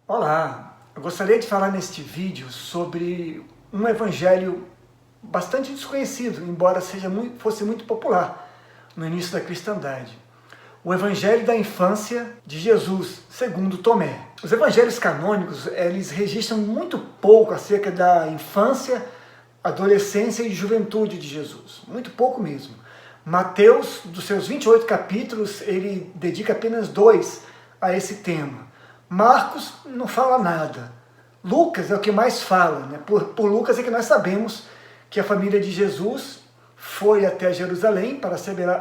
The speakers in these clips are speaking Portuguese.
Olá, eu gostaria de falar neste vídeo sobre um evangelho bastante desconhecido, embora fosse muito popular no início da cristandade. O evangelho da infância de Jesus, segundo Tomé. Os evangelhos canônicos, eles registram muito pouco acerca da infância, adolescência e juventude de Jesus, muito pouco mesmo. Mateus, dos seus 28 capítulos, ele dedica apenas 2 a esse tema. Marcos não fala nada. Lucas é o que mais fala, né? Por Lucas é que nós sabemos que a família de Jesus foi até Jerusalém para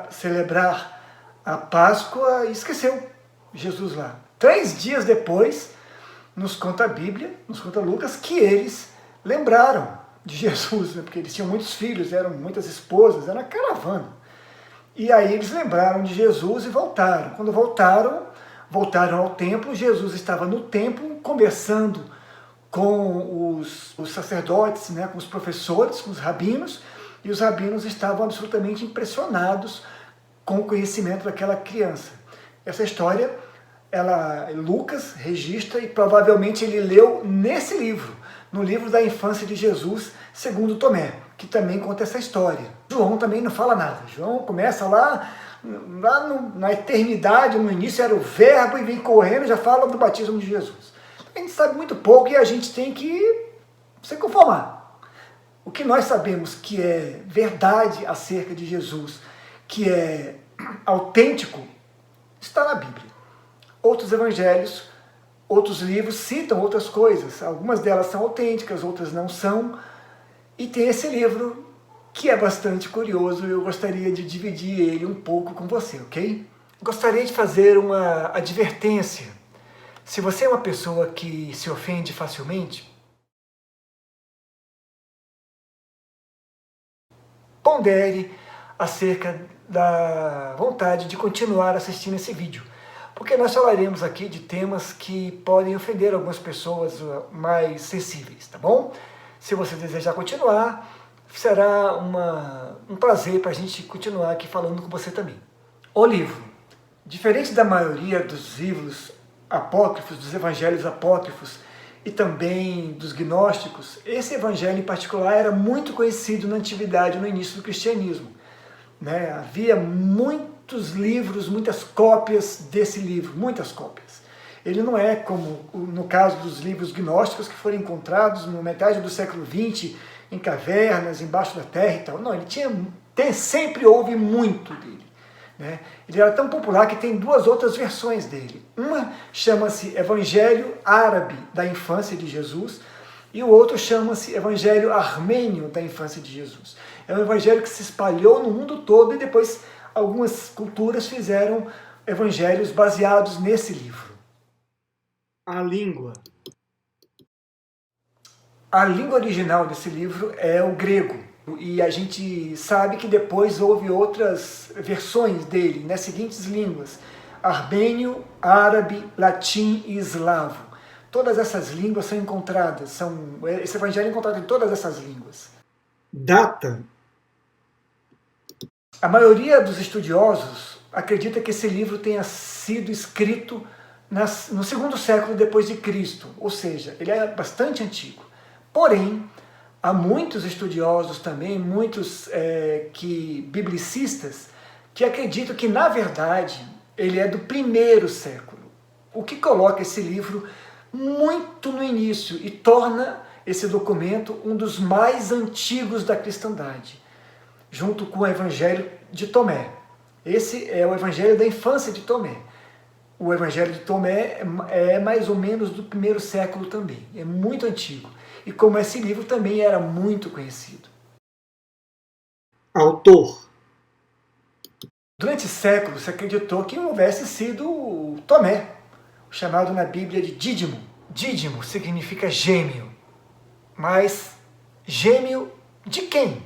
celebrar a Páscoa e esqueceu Jesus lá. 3 dias depois, nos conta a Bíblia, nos conta Lucas, que eles lembraram de Jesus, né? Porque eles tinham muitos filhos, eram muitas esposas, era uma caravana. E aí eles lembraram de Jesus e voltaram. Quando voltaram ao templo. Jesus estava no templo conversando com os sacerdotes, né, com os professores, com os rabinos, e os rabinos estavam absolutamente impressionados com o conhecimento daquela criança. Essa história, Lucas registra e provavelmente ele leu nesse livro, no livro da infância de Jesus, segundo Tomé, que também conta essa história. João também não fala nada. João começa lá na eternidade, no início era o verbo e vem correndo, já fala do batismo de Jesus. A gente sabe muito pouco e a gente tem que se conformar. O que nós sabemos que é verdade acerca de Jesus, que é autêntico, está na Bíblia. Outros evangelhos, outros livros citam outras coisas. Algumas delas são autênticas, outras não são. E tem esse livro que é bastante curioso e eu gostaria de dividir ele um pouco com você, ok? Gostaria de fazer uma advertência. Se você é uma pessoa que se ofende facilmente, pondere acerca da vontade de continuar assistindo esse vídeo, porque nós falaremos aqui de temas que podem ofender algumas pessoas mais sensíveis, tá bom? Se você desejar continuar, será um prazer para a gente continuar aqui falando com você também. O livro. Diferente da maioria dos livros apócrifos, dos evangelhos apócrifos e também dos gnósticos, esse evangelho em particular era muito conhecido na antiguidade, no início do cristianismo, né? Havia muitos livros, muitas cópias desse livro, muitas cópias. Ele não é como no caso dos livros gnósticos que foram encontrados no metade do século XX, em cavernas, embaixo da terra e tal. Não, sempre houve muito dele, né? Ele era tão popular que tem 2 outras versões dele. Uma chama-se Evangelho Árabe da Infância de Jesus e o outro chama-se Evangelho Armênio da Infância de Jesus. É um evangelho que se espalhou no mundo todo e depois algumas culturas fizeram evangelhos baseados nesse livro. A língua. A língua original desse livro é o grego. E a gente sabe que depois houve outras versões dele, nas seguintes línguas: armênio, árabe, latim e eslavo. Todas essas línguas são encontradas, esse evangelho é encontrado em todas essas línguas. Data. A maioria dos estudiosos acredita que esse livro tenha sido escrito no 2º século depois de Cristo, ou seja, ele é bastante antigo. Porém, há muitos estudiosos também, muitos biblicistas, que acreditam que, na verdade, ele é do 1º século, o que coloca esse livro muito no início e torna esse documento um dos mais antigos da cristandade, junto com o Evangelho de Tomé. Esse é o Evangelho da infância de Tomé. O Evangelho de Tomé é mais ou menos do 1º século também, é muito antigo. E como esse livro também era muito conhecido. Autor. Durante séculos se acreditou que houvesse sido Tomé, chamado na Bíblia de Dídimo. Dídimo significa gêmeo. Mas gêmeo de quem?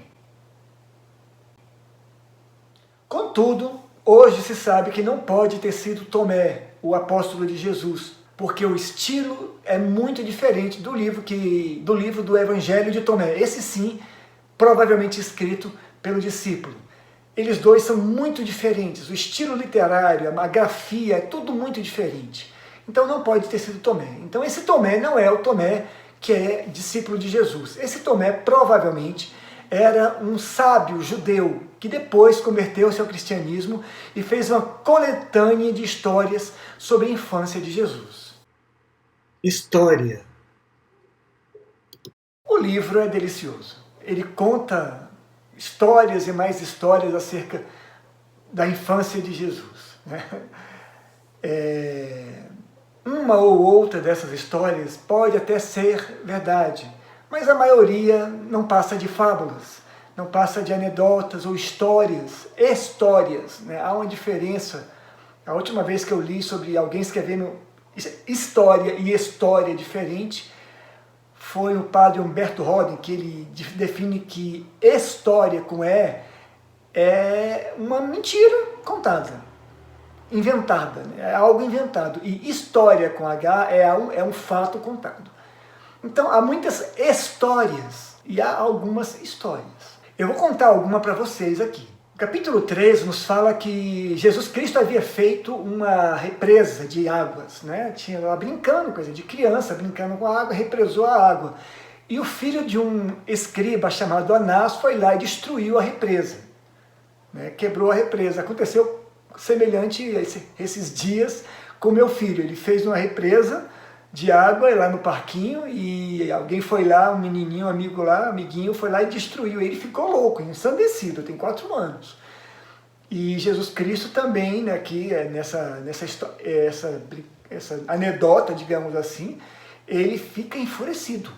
Contudo, hoje se sabe que não pode ter sido Tomé, o apóstolo de Jesus, porque o estilo é muito diferente do livro do Evangelho de Tomé. Esse sim, provavelmente escrito pelo discípulo. Eles dois são muito diferentes, o estilo literário, a grafia, é tudo muito diferente. Então não pode ter sido Tomé. Então esse Tomé não é o Tomé que é discípulo de Jesus. Esse Tomé provavelmente era um sábio judeu que depois converteu-se ao cristianismo e fez uma coletânea de histórias sobre a infância de Jesus. História. O livro é delicioso. Ele conta histórias e mais histórias acerca da infância de Jesus, né? Uma ou outra dessas histórias pode até ser verdade, mas a maioria não passa de fábulas, não passa de anedotas ou histórias, né? Há uma diferença. A última vez que eu li sobre alguém escrevendo história e história diferente foi o padre Humberto Roden, que ele define que história com E é uma mentira contada, inventada, né? É algo inventado. E história com H é um fato contado. Então há muitas histórias e há algumas histórias. Eu vou contar alguma para vocês aqui. O capítulo 3 nos fala que Jesus Cristo havia feito uma represa de águas, né? Tinha lá brincando, coisa de criança, brincando com a água, represou a água. E o filho de um escriba chamado Anás foi lá e destruiu a represa, né? Quebrou a represa. Aconteceu semelhante a esses dias com meu filho. Ele fez uma represa de água lá no parquinho e alguém foi lá, um menininho, um amigo lá, amiguinho, foi lá e destruiu. Ele ficou louco, ensandecido, tem 4 anos. E Jesus Cristo também, né, aqui nessa anedota, digamos assim, ele fica enfurecido.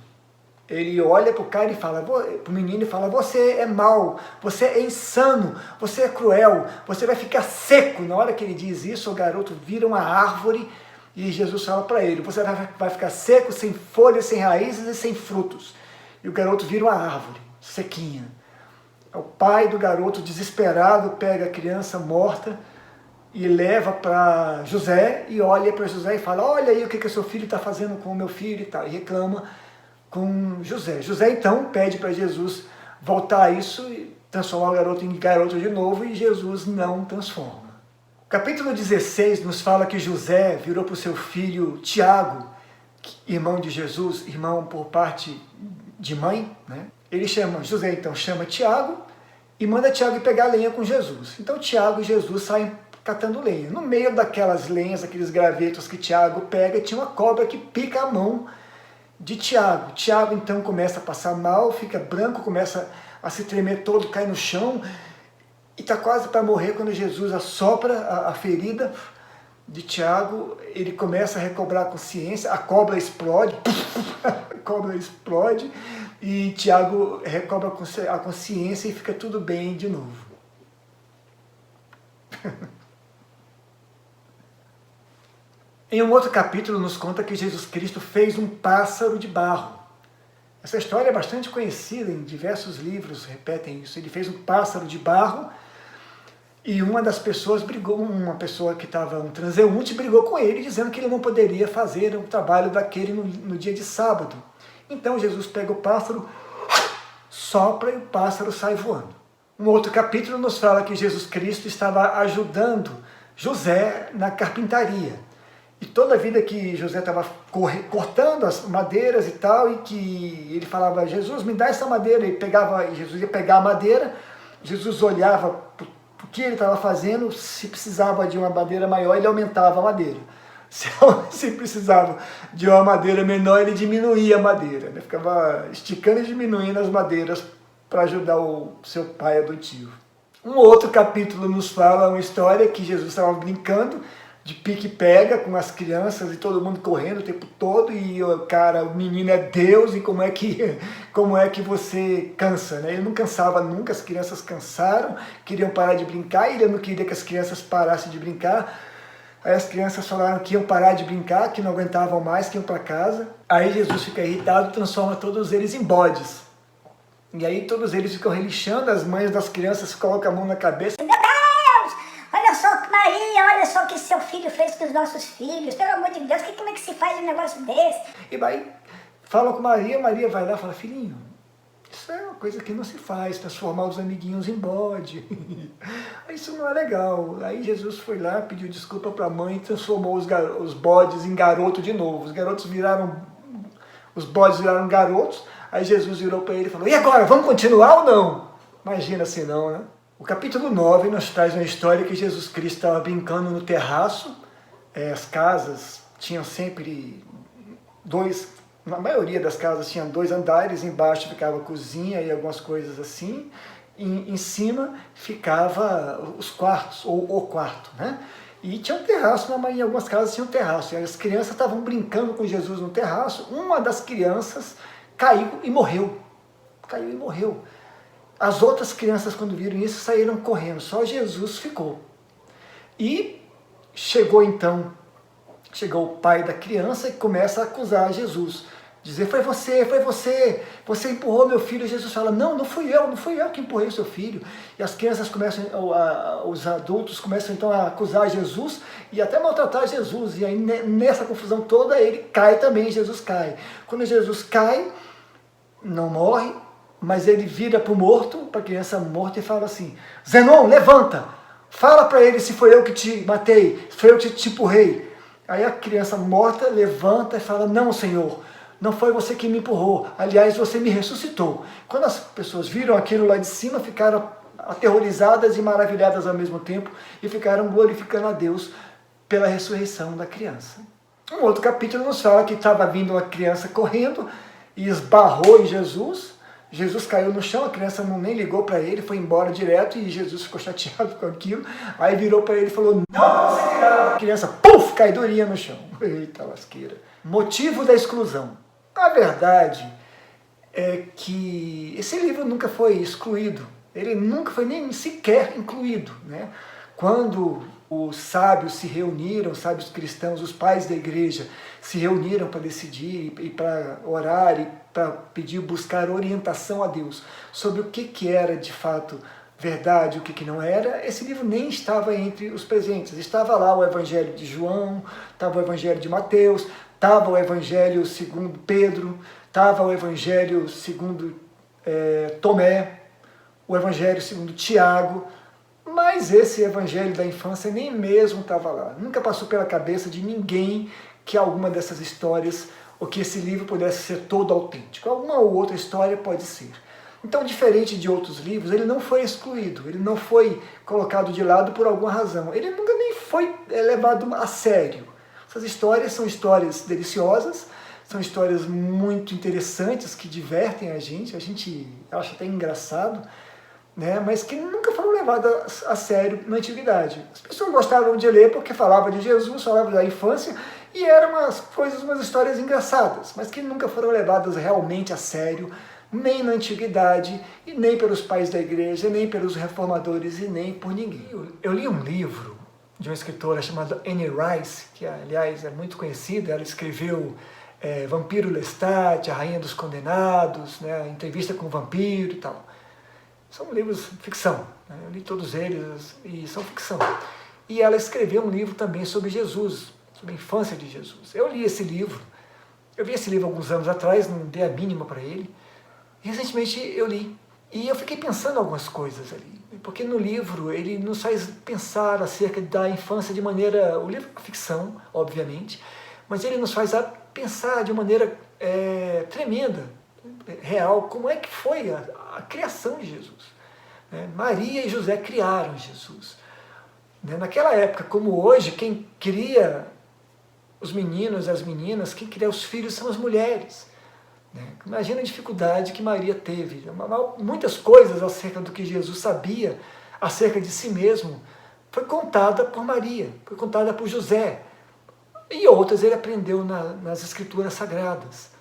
Ele olha para o cara e fala, para o menino e fala, você é mau, você é insano, você é cruel, você vai ficar seco. Na hora que ele diz isso, o garoto vira uma árvore e Jesus fala para ele, você vai ficar seco, sem folhas, sem raízes e sem frutos. E o garoto vira uma árvore, sequinha. O pai do garoto, desesperado, pega a criança morta e leva para José e olha para José e fala, olha aí o que seu filho está fazendo com o meu filho e tal, e reclama com José. José então pede para Jesus voltar a isso e transformar o garoto em garoto de novo, e Jesus não transforma. O capítulo 16 nos fala que José virou para o seu filho Tiago, irmão de Jesus, irmão por parte de mãe, né? José então chama Tiago e manda Tiago ir pegar lenha com Jesus. Então Tiago e Jesus saem catando lenha. No meio daquelas lenhas, aqueles gravetos que Tiago pega, tinha uma cobra que pica a mão de Tiago. Tiago então começa a passar mal, fica branco, começa a se tremer todo, cai no chão e está quase para morrer quando Jesus assopra a ferida de Tiago. Ele começa a recobrar a consciência, a cobra explode, e Tiago recobra a consciência e fica tudo bem de novo. Em um outro capítulo nos conta que Jesus Cristo fez um pássaro de barro. Essa história é bastante conhecida, em diversos livros repetem isso. Ele fez um pássaro de barro e uma das pessoas uma pessoa que estava, um transeunte, brigou com ele, dizendo que ele não poderia fazer o trabalho daquele no dia de sábado. Então Jesus pega o pássaro, sopra e o pássaro sai voando. Um outro capítulo nos fala que Jesus Cristo estava ajudando José na carpintaria. E toda a vida que José estava cortando as madeiras e tal, e que ele falava, Jesus, me dá essa madeira, e Jesus ia pegar a madeira, Jesus olhava o que ele estava fazendo, se precisava de uma madeira maior, ele aumentava a madeira. Se precisava de uma madeira menor, ele diminuía a madeira, né? Ficava esticando e diminuindo as madeiras para ajudar o seu pai adotivo. Um outro capítulo nos fala uma história que Jesus estava brincando de pique-pega com as crianças e todo mundo correndo o tempo todo, e o menino é Deus, e como é que você cansa, né? Ele não cansava nunca, as crianças cansaram, queriam parar de brincar, e ele não queria que as crianças parassem de brincar. Aí as crianças falaram que iam parar de brincar, que não aguentavam mais, que iam para casa. Aí Jesus fica irritado e transforma todos eles em bodes. E aí todos eles ficam relixando, as mães das crianças colocam a mão na cabeça. Meu Deus! Olha só que Maria, olha só o que seu filho fez com os nossos filhos. Pelo amor de Deus, como é que se faz um negócio desse? E vai, falam com Maria vai lá e fala, filhinho, isso é uma coisa que não se faz, transformar os amiguinhos em bode. Isso não é legal. Aí Jesus foi lá, pediu desculpa para a mãe e transformou os bodes em garoto de novo. Os bodes viraram garotos. Aí Jesus virou para ele e falou: e agora, vamos continuar ou não? Imagina se não, né? O capítulo 9 nos traz uma história que Jesus Cristo estava brincando no terraço. As casas tinham sempre na maioria das casas tinha 2 andares, embaixo ficava a cozinha e algumas coisas assim. Em cima ficava os quartos, ou o quarto, né? E tinha um terraço, em algumas casas tinha um terraço. E as crianças estavam brincando com Jesus no terraço. Uma das crianças caiu e morreu. Caiu e morreu. As outras crianças, quando viram isso, saíram correndo. Só Jesus ficou. E chegou o pai da criança e começa a acusar Jesus. Dizer: foi você empurrou meu filho. E Jesus fala: não fui eu que empurrei o seu filho. E as crianças os adultos começam então a acusar Jesus e até maltratar Jesus. E aí nessa confusão toda ele cai também, Jesus cai. Quando Jesus cai, não morre, mas ele vira para o morto, para a criança morta e fala assim: Zenon, levanta, fala para ele se foi eu que te matei, se foi eu que te empurrei. Aí a criança morta levanta e fala: não, Senhor, não foi você que me empurrou, aliás, você me ressuscitou. Quando as pessoas viram aquilo lá de cima, ficaram aterrorizadas e maravilhadas ao mesmo tempo e ficaram glorificando a Deus pela ressurreição da criança. Um outro capítulo nos fala que estava vindo uma criança correndo e esbarrou em Jesus. Jesus caiu no chão, a criança nem ligou para ele, foi embora direto e Jesus ficou chateado com aquilo. Aí virou para ele e falou: não você virar. A criança, puf, cai durinha no chão. Eita lasqueira. Motivo da exclusão. A verdade é que esse livro nunca foi excluído, ele nunca foi nem sequer incluído, né? Quando os sábios se reuniram, os sábios cristãos, os pais da igreja se reuniram para decidir e para orar e para pedir, buscar orientação a Deus sobre o que era de fato verdade, o que não era, esse livro nem estava entre os presentes. Estava lá o Evangelho de João, estava o Evangelho de Mateus, estava o Evangelho segundo Pedro, estava o Evangelho segundo Tomé, o Evangelho segundo Tiago, mas esse Evangelho da infância nem mesmo estava lá. Nunca passou pela cabeça de ninguém que alguma dessas histórias, ou que esse livro pudesse ser todo autêntico. Alguma ou outra história pode ser. Então, diferente de outros livros, ele não foi excluído, ele não foi colocado de lado por alguma razão. Ele nunca nem foi levado a sério. Essas histórias são histórias deliciosas, são histórias muito interessantes, que divertem a gente acha até engraçado, né? Mas que nunca foram levadas a sério na antiguidade. As pessoas gostavam de ler porque falava de Jesus, falava da infância, e eram umas histórias engraçadas, mas que nunca foram levadas realmente a sério, nem na antiguidade, e nem pelos pais da igreja, nem pelos reformadores, e nem por ninguém. Eu li um livro de uma escritora chamada Anne Rice, que aliás é muito conhecida. Ela escreveu Vampiro Lestat, A Rainha dos Condenados, né, Entrevista com o Vampiro e tal. São livros ficção, né? Eu li todos eles e são ficção. E ela escreveu um livro também sobre Jesus, sobre a infância de Jesus. Eu li esse livro, eu vi esse livro alguns anos atrás, não dei a mínima para ele. Recentemente eu li e eu fiquei pensando algumas coisas ali, porque no livro ele nos faz pensar acerca da infância de maneira, o livro é ficção, obviamente, mas ele nos faz pensar de maneira tremenda, real, como é que foi a criação de Jesus. Maria e José criaram Jesus. Naquela época, como hoje, quem cria os meninos, as meninas, quem cria os filhos são as mulheres. Imagina a dificuldade que Maria teve. Muitas coisas acerca do que Jesus sabia acerca de si mesmo foi contada por Maria, foi contada por José. E outras ele aprendeu nas escrituras sagradas.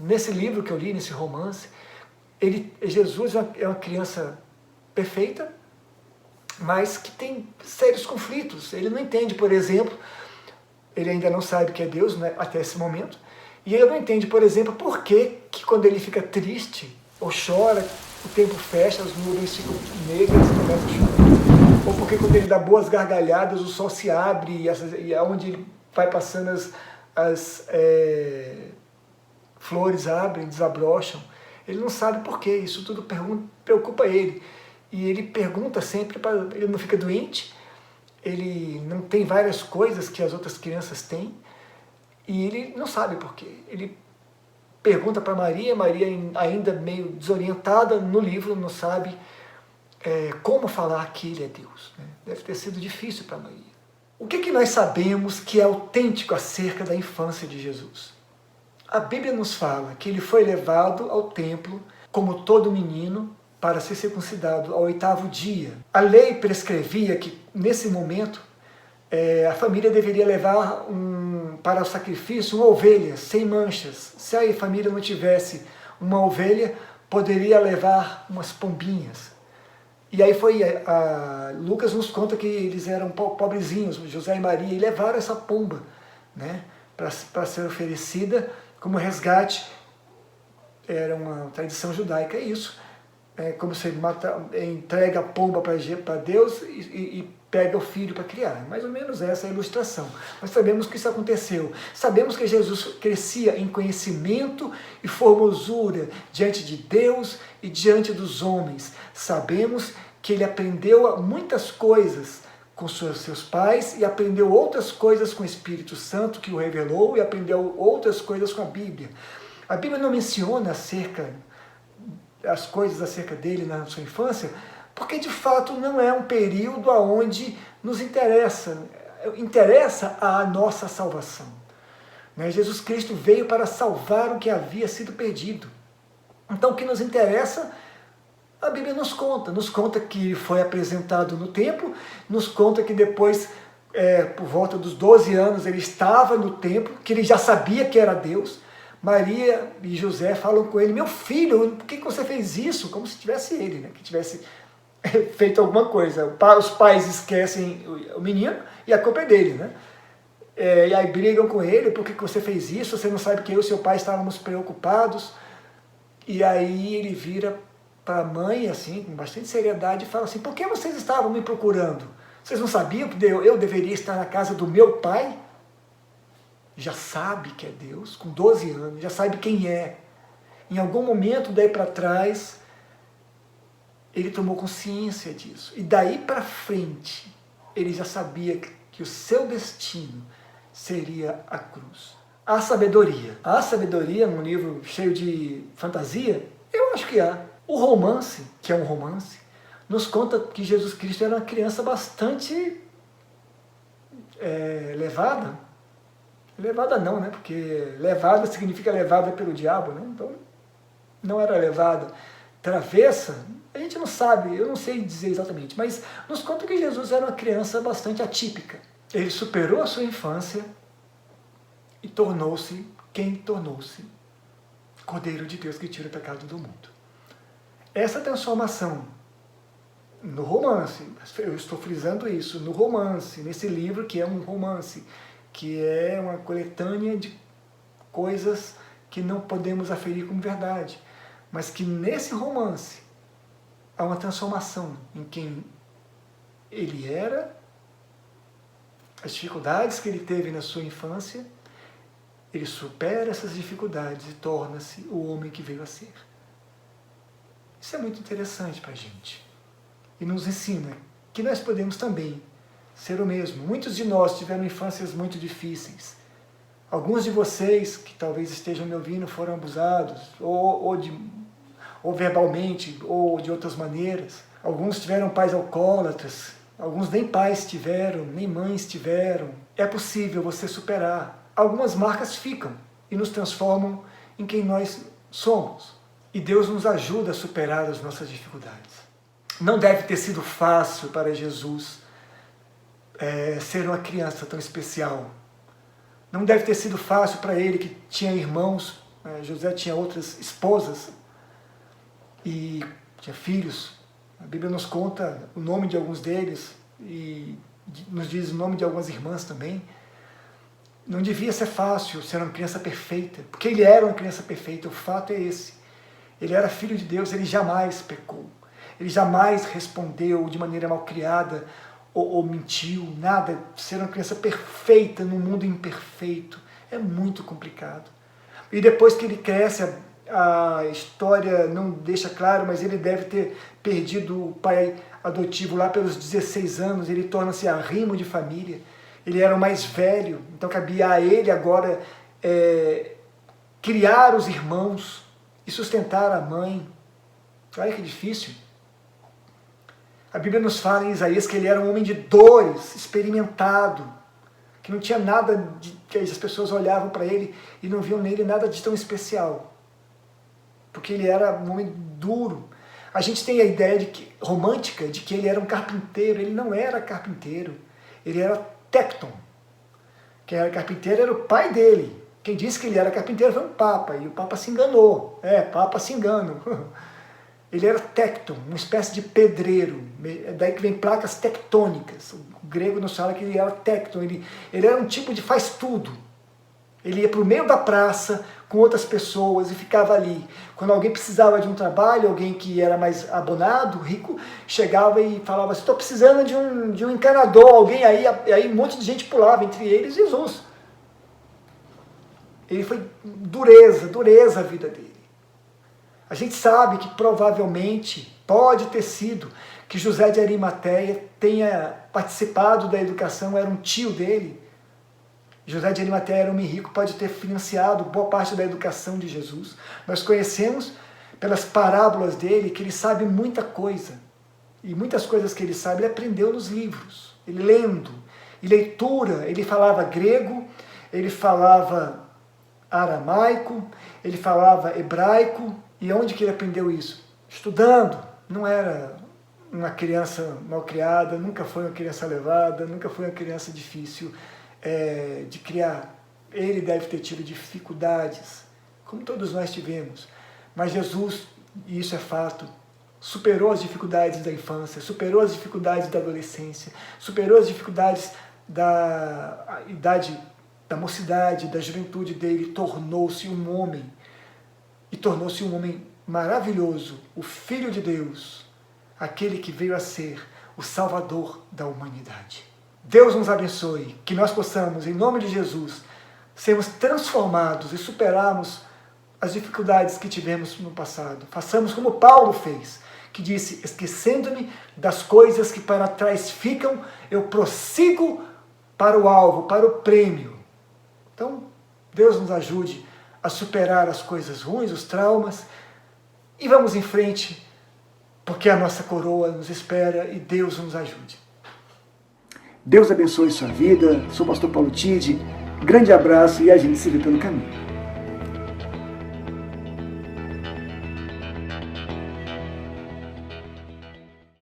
Nesse livro que eu li, nesse romance, Jesus é uma criança perfeita, mas que tem sérios conflitos. Ele não entende, por exemplo, ele ainda não sabe que é Deus, né, até esse momento. E ele não entende, por exemplo, por que quando ele fica triste ou chora, o tempo fecha, as nuvens ficam negras, começa a chover. Ou porque quando ele dá boas gargalhadas, o sol se abre e aonde ele vai passando as flores abrem, desabrocham. Ele não sabe por quê, isso tudo preocupa ele. E ele pergunta sempre, ele não fica doente, ele não tem várias coisas que as outras crianças têm, e ele não sabe por quê. Ele pergunta para Maria, Maria ainda meio desorientada no livro, não sabe como falar que ele é Deus. Né? Deve ter sido difícil para Maria. O que nós sabemos que é autêntico acerca da infância de Jesus? A Bíblia nos fala que ele foi levado ao templo, como todo menino, para ser circuncidado ao 8º dia. A lei prescrevia que, nesse momento, a família deveria levar para o sacrifício uma ovelha, sem manchas. Se a família não tivesse uma ovelha, poderia levar umas pombinhas. E aí Lucas nos conta que eles eram pobrezinhos, José e Maria, e levaram essa pomba, né, para ser oferecida como resgate. Era uma tradição judaica, isso. Como você entrega a pomba para Deus e pega o filho para criar. Mais ou menos essa é a ilustração. Nós sabemos que isso aconteceu. Sabemos que Jesus crescia em conhecimento e formosura diante de Deus e diante dos homens. Sabemos que ele aprendeu muitas coisas com seus pais e aprendeu outras coisas com o Espírito Santo que o revelou e aprendeu outras coisas com a Bíblia. A Bíblia não menciona as coisas acerca dele na sua infância, porque de fato não é um período onde nos interessa a nossa salvação. Né? Jesus Cristo veio para salvar o que havia sido perdido. Então o que nos interessa, a Bíblia nos conta que foi apresentado no templo, nos conta que depois, por volta dos 12 anos, ele estava no templo, que ele já sabia que era Deus. Maria e José falam com ele: meu filho, por que você fez isso? Como se tivesse ele, né? Que tivesse feito alguma coisa. Os pais esquecem o menino e a culpa é dele, né? E aí brigam com ele: por que você fez isso? Você não sabe que eu e seu pai estávamos preocupados. E aí ele vira para a mãe, assim, com bastante seriedade, e fala assim: por que vocês estavam me procurando? Vocês não sabiam que eu deveria estar na casa do meu pai? Já sabe que é Deus, com 12 anos, já sabe quem é. Em algum momento daí para trás, ele tomou consciência disso. E daí para frente, ele já sabia que o seu destino seria a cruz. A sabedoria num livro cheio de fantasia, eu acho que há. O romance, que é um romance, nos conta que Jesus Cristo era uma criança bastante levada. Levada não, né? Porque levada significa levada pelo diabo, né? Então, não era levada. Travessa, a gente não sabe, eu não sei dizer exatamente, mas nos conta que Jesus era uma criança bastante atípica. Ele superou a sua infância e tornou-se quem tornou-se: Cordeiro de Deus que tira o pecado do mundo. Essa transformação no romance, eu estou frisando isso, no romance, nesse livro que é um romance, que é uma coletânea de coisas que não podemos aferir como verdade, mas que nesse romance há uma transformação em quem ele era, as dificuldades que ele teve na sua infância, ele supera essas dificuldades e torna-se o homem que veio a ser. Isso é muito interessante para a gente. E nos ensina que nós podemos também ser o mesmo. Muitos de nós tiveram infâncias muito difíceis. Alguns de vocês, que talvez estejam me ouvindo, foram abusados, ou verbalmente, ou de outras maneiras. Alguns tiveram pais alcoólatras, alguns nem pais tiveram, nem mães tiveram. É possível você superar. Algumas marcas ficam e nos transformam em quem nós somos. E Deus nos ajuda a superar as nossas dificuldades. Não deve ter sido fácil para Jesus ser uma criança tão especial. Não deve ter sido fácil para ele, que tinha irmãos. José tinha outras esposas e tinha filhos. A Bíblia nos conta o nome de alguns deles e nos diz o nome de algumas irmãs também. Não devia ser fácil ser uma criança perfeita, porque ele era uma criança perfeita. O fato é esse: ele era filho de Deus, ele jamais pecou, ele jamais respondeu de maneira malcriada ou mentiu, nada. Ser uma criança perfeita num mundo imperfeito é muito complicado. E depois que ele cresce, a história não deixa claro, mas ele deve ter perdido o pai adotivo lá pelos 16 anos, ele torna-se arrimo de família, ele era o mais velho, então cabia a ele agora criar os irmãos e sustentar a mãe. Olha que difícil. A Bíblia nos fala em Isaías que ele era um homem de dores, experimentado, que não tinha nada que as pessoas olhavam para ele e não viam nele nada de tão especial, porque ele era um homem duro. A gente tem a ideia romântica de que ele era um carpinteiro. Ele não era carpinteiro, ele era tecton. Quem era carpinteiro era o pai dele. Quem disse que ele era carpinteiro foi um papa, e o papa se enganou. Papa se engana. Ele era tecton, uma espécie de pedreiro, daí que vem placas tectônicas. O grego nos fala que ele era tecton, ele era um tipo de faz tudo. Ele ia para o meio da praça com outras pessoas e ficava ali. Quando alguém precisava de um trabalho, alguém que era mais abonado, rico, chegava e falava assim, estou precisando de um encanador, alguém aí um monte de gente pulava, entre eles Jesus. Ele foi dureza a vida dele. A gente sabe que provavelmente pode ter sido que José de Arimateia tenha participado da educação, era um tio dele. José de Arimateia era um homem rico, pode ter financiado boa parte da educação de Jesus. Nós conhecemos pelas parábolas dele que ele sabe muita coisa. E muitas coisas que ele sabe, ele aprendeu nos livros, ele lendo. E leitura, ele falava grego, ele falava aramaico, ele falava hebraico. E onde que ele aprendeu isso? Estudando. Não era uma criança mal criada, nunca foi uma criança levada, nunca foi uma criança difícil de criar. Ele deve ter tido dificuldades, como todos nós tivemos. Mas Jesus, e isso é fato, superou as dificuldades da infância, superou as dificuldades da adolescência, superou as dificuldades da idade, da mocidade, da juventude dele, tornou-se um homem. E tornou-se um homem maravilhoso, o Filho de Deus, aquele que veio a ser o Salvador da humanidade. Deus nos abençoe, que nós possamos, em nome de Jesus, sermos transformados e superarmos as dificuldades que tivemos no passado. Façamos como Paulo fez, que disse, esquecendo-me das coisas que para trás ficam, eu prossigo para o alvo, para o prêmio. Então, Deus nos ajude a superar as coisas ruins, os traumas, e vamos em frente, porque a nossa coroa nos espera e Deus nos ajude. Deus abençoe sua vida, sou o pastor Paulo Tide, grande abraço e a gente se vê pelo caminho.